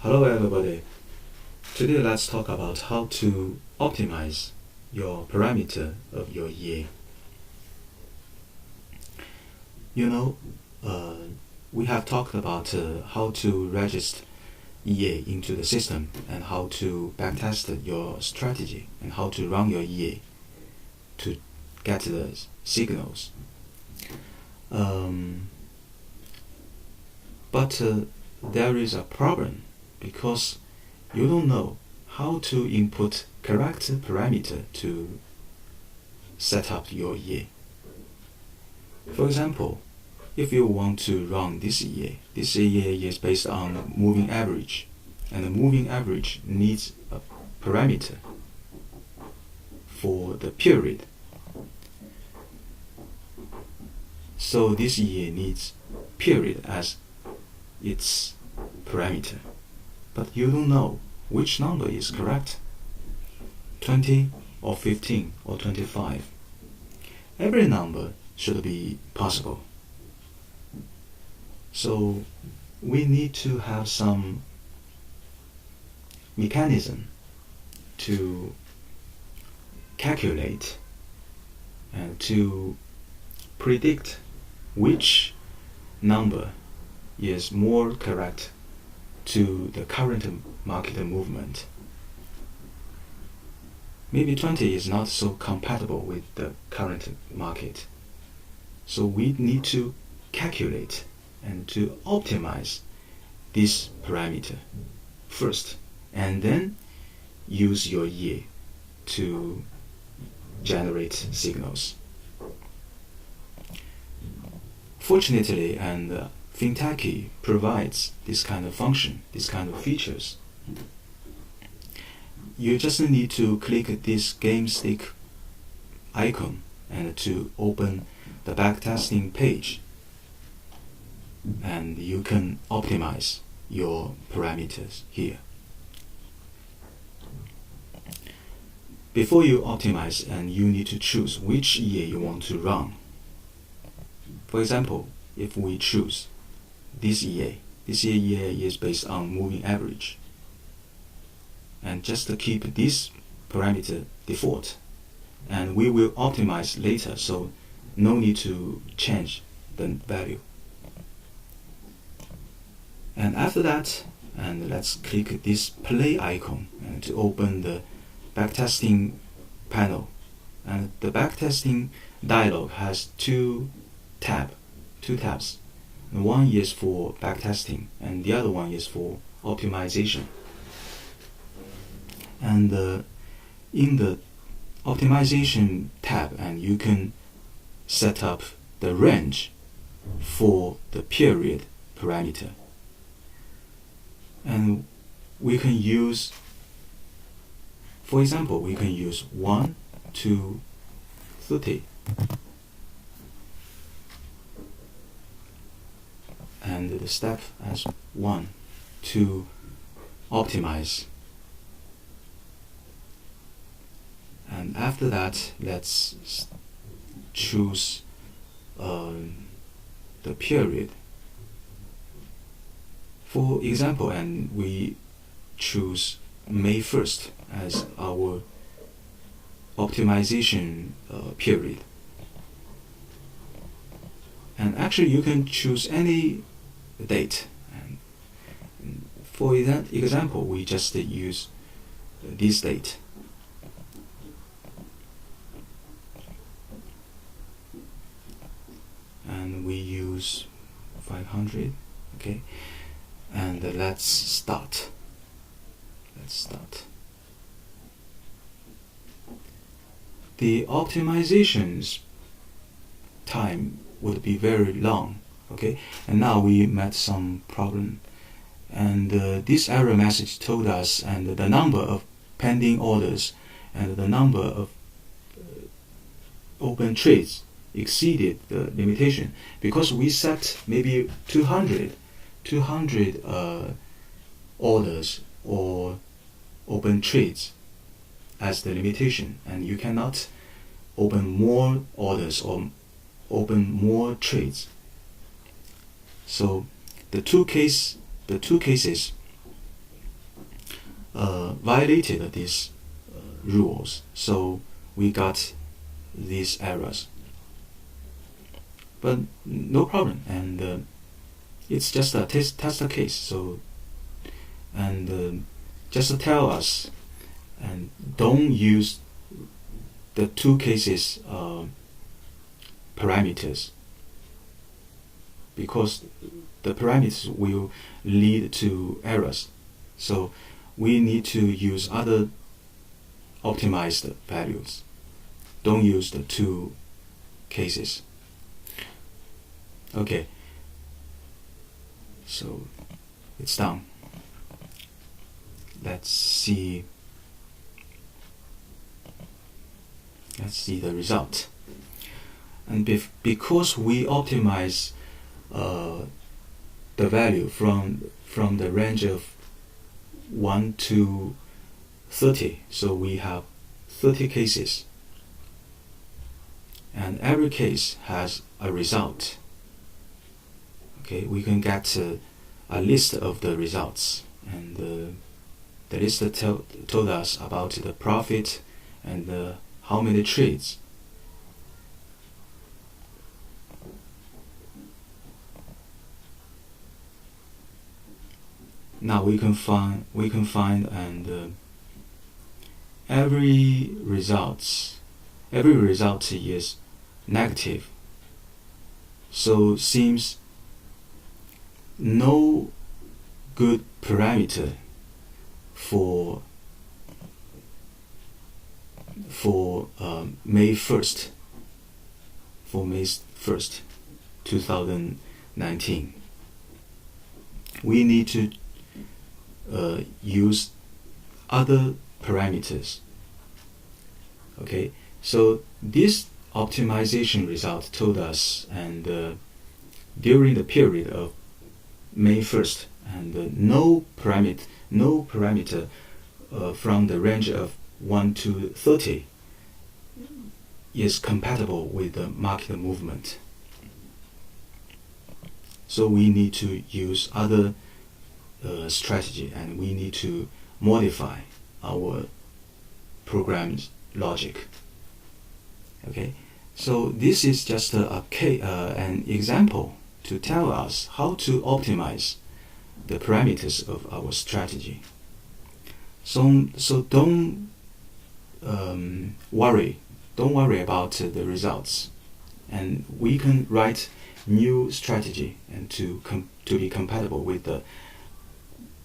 Hello everybody. Today let's talk about how to optimize your parameter of your EA. We have talked about how to register EA into the system and how to backtest your strategy and how to run your EA to get the signals. But there is a problem because you don't know how to input correct parameter to set up your EA. For example, if you want to run this EA is based on moving average, and the moving average needs a parameter for the period. So this EA needs period as its parameter, but you don't know which number is correct, 20 or 15 or 25. Every number should be possible. So we need to have some mechanism to calculate and to predict which number is more correct to the current market movement. Maybe 20 is not so compatible with the current market. So we need to calculate and to optimize this parameter first, and then use your EA to generate signals. Fortunately, and Fintechee provides this kind of function, this kind of features. You just need to click this game stick icon and to open the backtesting page, and you can optimize your parameters here. Before you optimize, and you need to choose which EA you want to run. For example, if we choose this EA is based on moving average, and just to keep this parameter default, and we will optimize later, so no need to change the value. And after that, and let's click this play icon and to open the backtesting panel. And the backtesting dialog has two tabs. One is for backtesting and the other one is for optimization. And in the optimization tab, and you can set up the range for the period parameter. And we can use, for example, we can use 1 to 30. And the step as 1 to optimize. And after that, let's choose the period. For example, and we choose May 1st as our optimization period. And actually you can choose any date. And for example, we just use this date. And we use 500, okay? And let's start. The optimization's time would be very long, okay? And now we met some problem, and this error message told us and the number of pending orders and the number of open trades exceeded the limitation, because we set maybe 200 orders or open trades as the limitation, and you cannot open more orders or open more trades. So the two cases violated these rules, so we got these errors. But no problem, and it's just a test case. So, and just tell us, and don't use the two cases parameters, because the parameters will lead to errors. So we need to use other optimized values. Don't use the two cases. Okay, so it's done. Let's see the result. And because we optimize the value from the range of 1 to 30, so we have 30 cases, and every case has a result. Okay, we can get a list of the results, and the list told us about the profit and how many trades. Now we can find and every result is negative. So seems no good parameter for May 1st, 2019. We need to use other parameters. Okay, so this optimization result told us, and during the period of May 1st, and no parameter from the range of 1 to 30 is compatible with the market movement. So we need to use other strategy, and we need to modify our program's logic. Okay, so this is just an example to tell us how to optimize the parameters of our strategy. So don't worry about the results, and we can write new strategy and to be compatible with the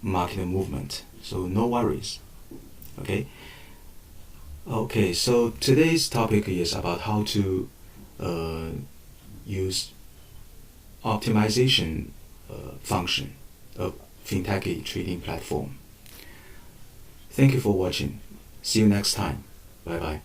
market movement. So no worries. Okay, so today's topic is about how to use optimization function of Fintechee trading platform. Thank you for watching. See you next time. Bye bye.